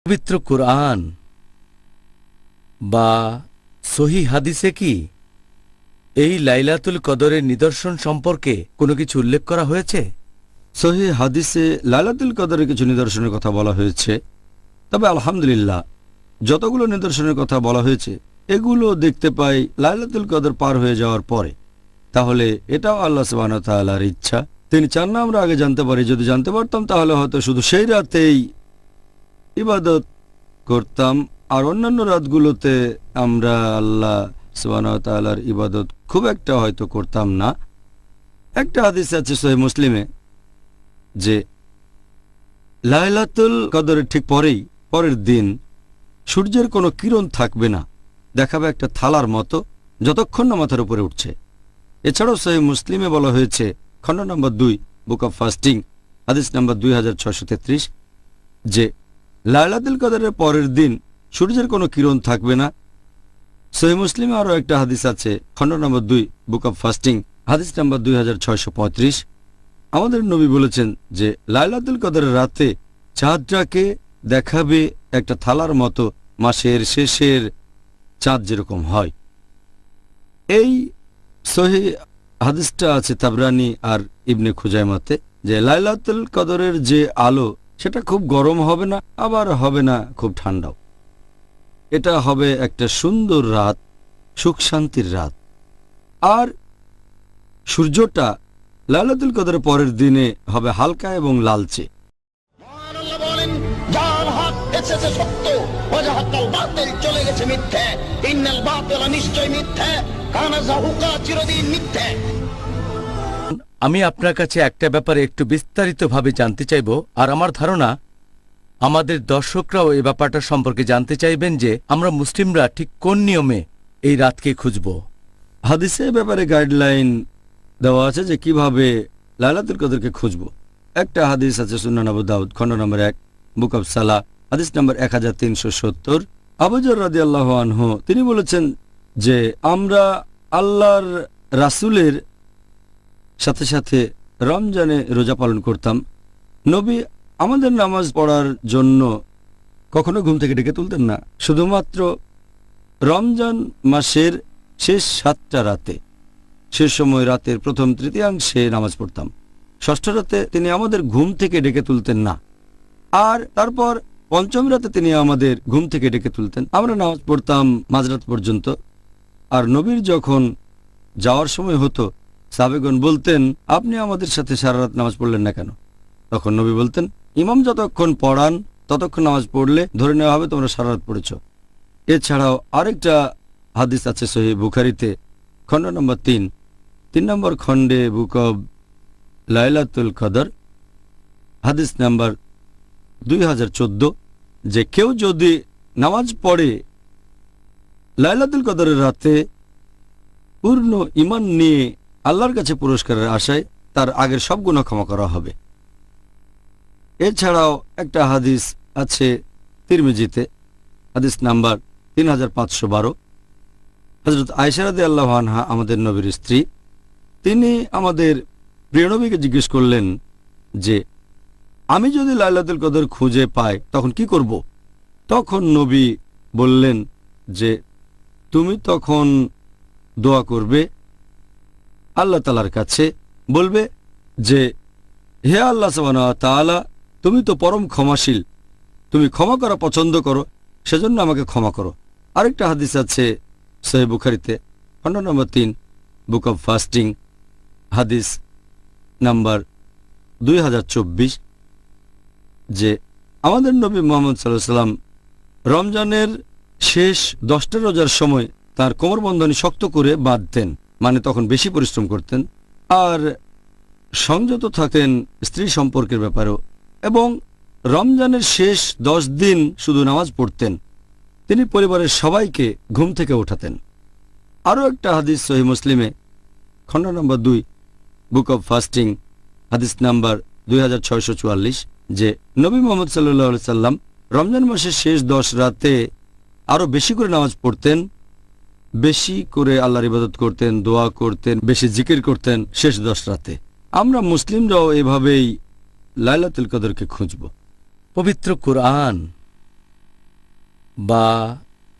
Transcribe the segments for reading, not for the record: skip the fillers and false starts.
পবিত্র কুরআন বা সহি হাদিসে কি এই লাইলাতুল কদরের নিদর্শন সম্পর্কে কোনো কিছু উল্লেখ করা হয়েছে? সহি হাদিসে লাইলাতুল কদরের কিছু নিদর্শনের কথা বলা হয়েছে, তবে আলহামদুলিল্লাহ যতগুলো নিদর্শনের কথা বলা হয়েছে এগুলো দেখতে পাই লাইলাতুল কদর পার হয়ে যাওয়ার পরে। তাহলে এটাও আল্লাহ সুবহানাহু ওয়া তাআলার ইচ্ছা, তিনি চান না আমরা আগে জানতে পারি। যদি জানতে পারতাম তাহলে হয়তো শুধু সেই রাতেই ইবাদত করতাম, আর অন্যান্য রাতগুলোতে আমরা আল্লাহ সুবহানাহু ওয়া তাআলার ইবাদত খুব একটা হয়তো করতাম না। একটা হাদিস আছে সহিহ মুসলিমে যে লাইলাতুল কদরের ঠিক পরের দিন সূর্যের কোনো কিরণ থাকবে না, দেখাবে একটা থালার মতো যতক্ষণ না মাথার উপরে উঠছে। এছাড়াও সহিহ মুসলিমে বলা হয়েছে খণ্ড নম্বর 2 বুক অব ফাস্টিং হাদিস নম্বর 2633 যে লাইলাতুল কদরের পরের দিন সূর্যের কোনো কিরণ থাকবে না। সহিহ মুসলিমে আরও একটা হাদিস আছে খণ্ড নম্বর 2 বুক অব ফাস্টিং হাদিস নম্বর 2635। আমাদের নবী বলেছেন যে লাইলাতুল কদরের রাতে চাঁদটাকে দেখাবে একটা থালার মতো, মাসের শেষের চাঁদ যেরকম হয়। এই সহিহ হাদিসটা আছে তাবরানি আর ইবনে খুজাইমাতে যে লাইলাতুল কদরের যে আলো সেটা খুব গরম হবে না, আবার হবে না খুব ঠান্ডাও। এটা হবে একটা সুন্দর রাত, সুখ শান্তির রাত। আর সূর্যটা লাইলাতুল কদরের পরের দিনে হবে হালকা এবং লালচে। আমি আপনার কাছে একটা ব্যাপারে একটু বিস্তারিতভাবে জানতে চাইব, আর আমার ধারণা আমাদের দর্শকরাও এই ব্যাপারটা সম্পর্কে জানতে চাইবেন যে আমরা মুসলিমরা ঠিক কোন নিয়মে এই রাতকে খুঁজব। হাদিসে ব্যাপারে গাইডলাইন দেওয়া আছে যে কিভাবে লাইলাতুল কদরকে খুঁজব। একটা হাদিস আছে সুনান আবু দাউদ খণ্ড নম্বর 1 বুক অব সালাহ হাদিস নম্বর 1370। আবু যর রাদিয়াল্লাহু আনহু তিনি বলেছেন যে আমরা আল্লাহর রাসূলের সাথে সাথে রমজানে রোজা পালন করতাম। নবী আমাদের নামাজ পড়ার জন্য কখনো ঘুম থেকে ডেকে তুলতেন না, শুধুমাত্র রমজান মাসের শেষ 7টা রাতে, শেষ সময় রাতের প্রথম তৃতীয়াংশে নামাজ পড়তাম। ষষ্ঠ রাতে তিনি আমাদের ঘুম থেকে ডেকে তুলতেন না, আর তারপর পঞ্চম রাতে তিনি আমাদের ঘুম থেকে ডেকে তুলতেন। আমরা নামাজ পড়তাম মাঝরাত পর্যন্ত। আর নবীর যখন যাওয়ার সময় হতো সাহাবেগণ বলতেন, আপনি আমাদের সাথে সারা রাত নামাজ পড়লেন না কেন? তখন নবী বলতেন, ইমাম যতক্ষণ পড়ান ততক্ষণ নামাজ পড়লে ধরে নেওয়া হবে তোমরা সারা রাত পড়েছ। এছাড়াও আরেকটা হাদিস আছে সহিহ বুখারীতে খণ্ড নম্বর 3 নম্বর খণ্ডে বুক অব লাইলাতুল কদর হাদিস নাম্বার 2014 যে কেউ যদি নামাজ পড়ে লাইলাতুল কদরের রাতে পূর্ণ ঈমান নিয়ে আল্লাহর কাছে পুরস্কারের আশায়, তার আগের সব গুনাহ ক্ষমা করা হবে। এছাড়াও একটা হাদিস আছে তিরমিজিতে হাদিস নাম্বার 3512। হযরত আয়েশা রাদিয়াল্লাহু আনহা আমাদের নবীর স্ত্রী, তিনি আমাদের প্রিয় নবীকে জিজ্ঞেস করলেন যে আমি যদি লাইলাতুল কদর খুঁজে পাই তখন কি করব? তখন নবী বললেন যে তুমি তখন দোয়া করবে আল্লাহ তাআলার কাছে, বলবে যে হে আল্লাহ সুবহানাহু ওয়া তাআলা, তুমি তো পরম ক্ষমাশীল, তুমি ক্ষমা করা পছন্দ করো, সেজন্য আমাকে ক্ষমা করো। আরেকটা হাদিস আছে সহিহ বুখারীতে খণ্ড নম্বর 3 বুক অব ফাস্টিং হাদিস নাম্বার 2024 যে আমাদের নবী মুহাম্মদ সাল্লাল্লাহু আলাইহি সাল্লাম রমজানের শেষ 10টা রোজার সময় তার কোমরবন্ধনী শক্ত করে বাঁধতেন, মানে তখন বেশি পরিশ্রম করতেন, আর সংযত থাকেন স্ত্রী সম্পর্কের ব্যাপারেও, এবং রমজানের শেষ 10 দিন শুধু নামাজ পড়তেন। তিনি পরিবারের সবাইকে ঘুম থেকে ওঠাতেন। আরও একটা হাদিস সহিহ মুসলিমে খণ্ড নম্বর 2 বুক অব ফাস্টিং হাদিস নাম্বার 2644 যে নবী মুহাম্মদ সাল্লাল্লাহু আলাইহি সাল্লাম রমজান মাসের শেষ 10 রাতে আরও বেশি করে নামাজ পড়তেন, বেশি করে আল্লাহর ইবাদত করতেন, দোয়া করতেন, বেশি জিকির করতেন শেষ 10 রাতে। আমরা মুসলিমরাও এভাবেই লাইলাতুল কদরকে খুঁজব। পবিত্র কুরআন বা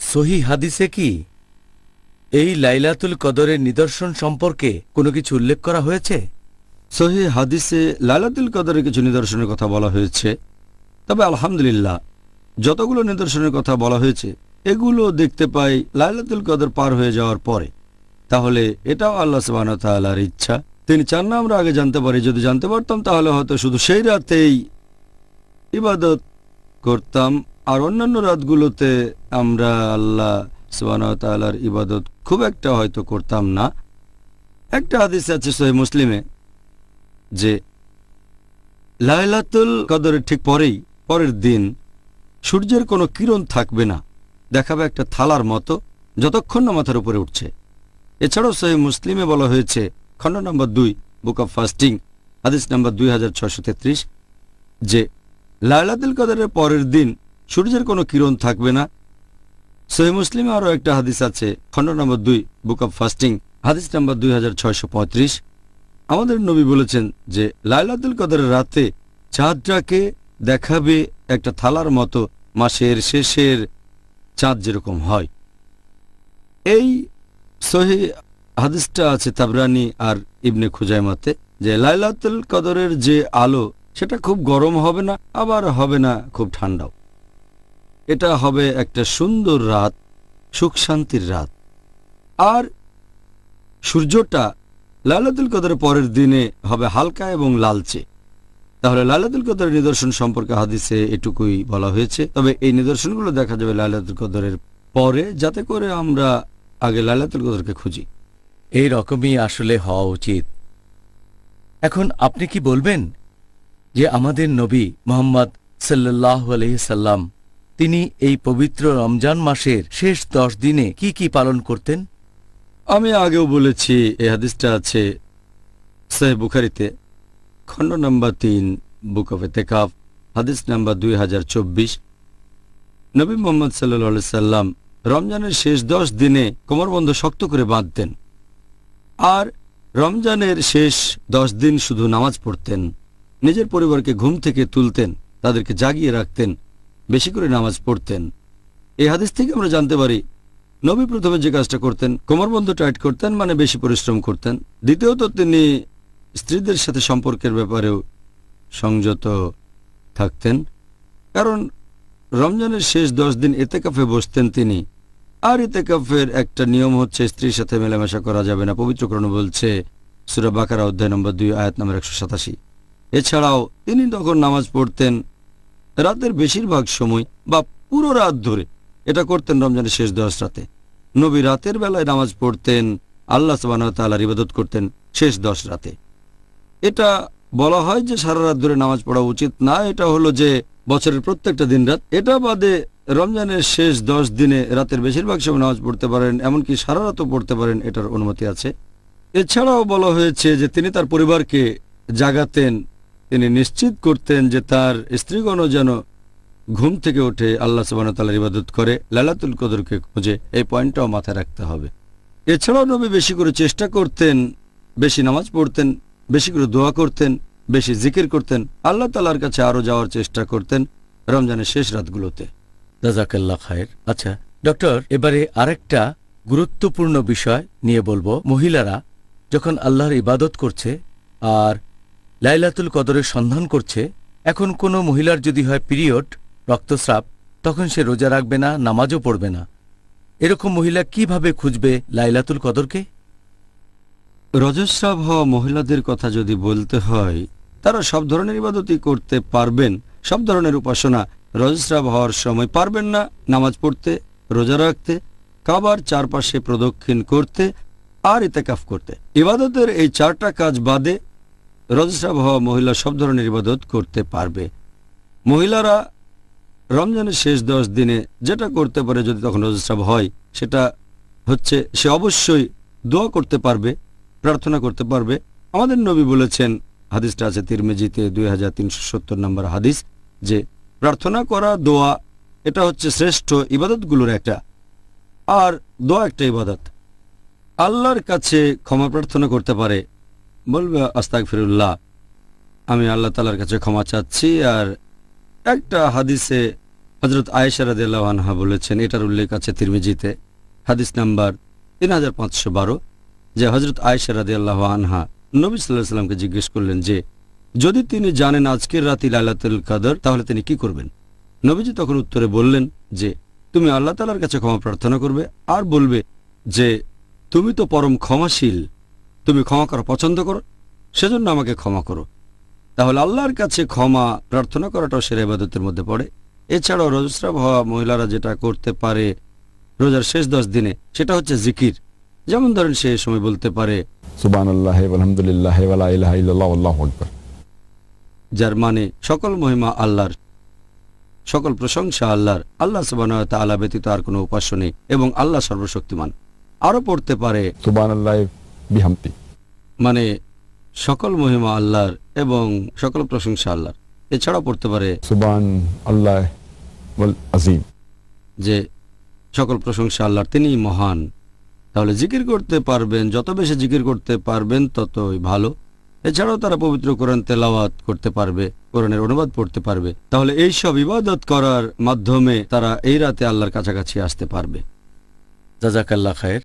সহি হাদিসে কি এই লাইলাতুল কদরের নিদর্শন সম্পর্কে কোনো কিছু উল্লেখ করা হয়েছে? সহিহ হাদিসে লাইলাতুল কদরের কিছু নিদর্শনের কথা বলা হয়েছে, তবে আলহামদুলিল্লাহ যতগুলো নিদর্শনের কথা বলা হয়েছে এগুলো দেখতে পাই লাইলাতুল কদর পার হয়ে যাওয়ার পরে। তাহলে এটাও আল্লাহ সুবহানাহু ওয়া তাআলার ইচ্ছা। তিনি চান না আমরা আগে জানতে পারি। যদি জানতে পারতাম তাহলে হয়তো শুধু সেই রাতেই ইবাদত করতাম, আর অন্যান্য রাতগুলোতে আমরা আল্লাহ সুবহানাহু ওয়া তাআলার ইবাদত খুব একটা হয়তো করতাম না। একটা হাদিস আছে সহিহ মুসলিমে যে লাইলাতুল কদরের ঠিক পরের দিন সূর্যের কোনো কিরণ থাকবে না, দেখাবে একটা থালার মতো যতক্ষণ না মাথার উপরে উঠছে। এছাড়াও সহিহ মুসলিমে বলা হয়েছে খণ্ড নম্বর 2 বুক অব ফাস্টিং হাদিস নম্বর 2633 যে লাইলাতুল কদরের পরের দিন সূর্যের কোনো কিরণ থাকবে না। সহিহ মুসলিমে আরও একটা হাদিস আছে খণ্ড নম্বর 2 বুক অব ফাস্টিং হাদিস নম্বর 2635। আমাদের নবী বলেছেন যে লাইলাতুল কদরের রাতে চাঁদটাকে দেখাবে একটা থালার মতো, মাসের শেষের চাঁদ যেরকম হয়। এই সহিহ হাদিসটা আছে তাবরানী আর ইবনে খুজাইমাতে যে লাইলাতুল কদরের যে আলো সেটা খুব গরম হবে না, আবার হবে না খুব ঠান্ডাও। এটা হবে একটা সুন্দর রাত, সুখ শান্তির রাত। আর সূর্যটা লাইলাতুল কদরের পরের দিনে হবে হালকা এবং লালচে। তাহলে লাইলাতুল কদরের নিদর্শন সম্পর্কে হাদিসে এটুকুই বলা হয়েছে। তবে এই নিদর্শনগুলো দেখা যাবে লাইলাতুল কদরের পরে, যাতে করে আমরা আগে লাইলাতুল কদরকে খুঁজি। এই রকমই আসলে হওয়া উচিত। এখন আপনি কি বলবেন যে আমাদের নবী মুহাম্মদ সাল্লাল্লাহু আলাইহি সাল্লাম তিনি এই পবিত্র রমজান মাসের শেষ 10 দিনে কি কি পালন করতেন? আমি আগেও বলেছি এই হাদিসটা আছে সহিহ বুখারীতে খণ্ড নম্বর 3 বুক অফ ইতিকাফ হাদিস নাম্বার 2024। নবী মুহাম্মদ সাল্লাল্লাহু আলাইহি সাল্লাম রমজানের শেষ 10 দিনে কোমরবন্ধ শক্ত করে বাঁধতেন, আর রমজানের শেষ 10 দিন শুধু নামাজ পড়তেন। নিজের পরিবারকে ঘুম থেকে তুলতেন, তাদেরকে জাগিয়ে রাখতেন, বেশি করে নামাজ পড়তেন। এই হাদিস থেকে আমরা জানতে পারি নবী প্রথমে যে কাজটা করতেন কোমরবন্ধ টাইট করতেন, মানে বেশি পরিশ্রম করতেন। দ্বিতীয়ত তিনি স্ত্রীদের সাথে সম্পর্কের ব্যাপারেও সংযত থাকতেন, কারণ রমজানের শেষ 10 দিন ইতিকাফে বসতেন তিনি। আর ইতিকাফের একটা নিয়ম হচ্ছে স্ত্রীর সাথে মেলামেশা করা যাবে না। পবিত্র কোরআন বলছে সূরা বাকারা অধ্যায় নম্বর 2 আয়াত নম্বর 187। এছাড়াও তিনি তখন নামাজ পড়তেন রাতের বেশিরভাগ সময় বা পুরো রাত ধরে। এটা করতেন রমজানের শেষ 10 রাতে। নবী রাতের বেলায় নামাজ পড়তেন, আল্লাহ সুবহানাহু ওয়া তাআলার ইবাদত করতেন শেষ 10 রাতে। এটা বলা হয় যে সারা রাত ধরে নামাজ পড়া উচিত না, এটা হলো যে বছরের প্রত্যেকটা দিন রাত। এটা বাদে রমজানের শেষ 10 দিনে রাতের বেশিরভাগ সময় নামাজ পড়তে পারেন, এমনকি সারা রাতও পড়তে পারেন, এটার অনুমতি আছে। এছাড়াও বলা হয়েছে যে তিনি তার পরিবারকে জাগাতেন, তিনি নিশ্চিত করতেন যে তার স্ত্রীগণ যেন ঘুম থেকে উঠে আল্লাহ সুবহানাহু ওয়া তাআলার ইবাদত করে, লাইলাতুল কদরকে খুঁজে। এই পয়েন্টটাও মাথায় রাখতে হবে। এছাড়াও নবী বেশি করে চেষ্টা করতেন, বেশি নামাজ পড়তেন, বেশি করে দোয়া করতেন, বেশি জিকির করতেন, আল্লাহ তাআলার কাছে আরও যাওয়ার চেষ্টা করতেন রমজানের শেষ রাতগুলোতে। জাযাকাল্লাহ খায়ের। আচ্ছা ডক্টর, এবারে আরেকটা গুরুত্বপূর্ণ বিষয় নিয়ে বলবো। মহিলারা যখন আল্লাহর ইবাদত করছে আর লাইলাতুল কদরের সন্ধান করছে, এখন কোনো মহিলার যদি হয় পিরিয়ড, রক্তস্রাব, তখন সে রোজা রাখবে না, নামাজও পড়বে না। এরকম মহিলা কিভাবে খুঁজবে লাইলাতুল কদরকে? রজস্রাব হওয়া মহিলাদের কথা যদি বলতে হয়, তারা সব ধরনের ইবাদতই করতে পারবেন, সব ধরনের উপাসনা। রজস্রাব হওয়ার সময় পারবেন না নামাজ পড়তে, রোজা রাখতে, কাবার চারপাশে প্রদক্ষিণ করতে আর ইতিকাফ করতে। ইবাদতের এই 4টা কাজ বাদে রজস্রাব হওয়া মহিলা সব ধরনের ইবাদত করতে পারবে। মহিলারা রমজানের শেষ 10 দিনে যেটা করতে পারে যদি তখন রজস্রাব হয়, সেটা হচ্ছে সে অবশ্যই দোয়া করতে পারবে, প্রার্থনা করতে পারবে। আমাদের নবী বলেছেন, হাদিসটা আছে তিরমিজিতে 2370 নম্বর হাদিস, যে প্রার্থনা করা, দোয়া, এটা হচ্ছে শ্রেষ্ঠ ইবাদতগুলোর একটা। আর দোয়া একটা ইবাদত। আল্লাহর কাছে ক্ষমা প্রার্থনা করতে পারে, বলবে আস্তাগফিরুল্লাহ, আমি আল্লাহ তাআলার কাছে ক্ষমা চাচ্ছি। আর একটা হাদিসে হযরত আয়েশা রাদিয়াল্লাহু আনহা বলেছেন, এটার উল্লেখ আছে তিরমিজিতে, হাদিস নাম্বার 3512, যে হযরত আয়েশা রাদিয়াল্লাহু আনহা নবী সাল্লাল্লাহু আলাইহি সাল্লামকে জিজ্ঞেস করলেন যে যদি তিনি জানেন আজকের রাতে লাইলাতুল কদর তাহলে তিনি কি করবেন। নবীজি তখন উত্তরে বললেন যে তুমি আল্লাহ তাআলার কাছে ক্ষমা প্রার্থনা করবে আর বলবে যে তুমি তো পরম ক্ষমাশীল, তুমি ক্ষমা করা পছন্দ করো, সেজন্য আমাকে ক্ষমা করো। তাহলে আল্লাহর কাছে ক্ষমা প্রার্থনা করাটাও সেরা ইবাদতের মধ্যে পড়ে। এছাড়াও রজস্রাব হওয়া মহিলারা যেটা করতে পারে রোজার শেষ 10 দিনে, সেটা হচ্ছে জিকির। যেমন ধরেন সে সময় বলতে পারে সুবহানাল্লাহ আলহামদুলিল্লাহ ওয়া লা ইলাহা ইল্লাল্লাহ আল্লাহু আকবার, যার মানে সকল মহিমা আল্লাহর, সকল প্রশংসা আল্লাহর, আল্লাহ সুবহানাহু ওয়া তাআলা ব্যতীত আর কোনো উপাস্য নেই এবং আল্লাহ সর্বশক্তিমান। আরও পড়তে পারে সুবহানাল্লাহ বিহামদি, মানে সকল মহিমা আল্লাহর এবং সকল প্রশংসা আল্লাহর। এছাড়াও পড়তে পারে সুবহানাল্লাহ ওয়াল আযীম, যে সকল প্রশংসা আল্লাহর, তিনিই মহান। তাহলে জিকির করতে পারবেন, যত বেশি জিকির করতে পারবেন ততই ভালো। এছাড়াও তারা পবিত্র কোরআন তেলাওয়াত করতে পারবে, কোরআনের অনুবাদ পড়তে পারবে। তাহলে এই সব ইবাদত করার মাধ্যমে তারা এই রাতে আল্লাহর কাছাকাছি আসতে পারবে। জাযাকাল্লাহ খায়ের।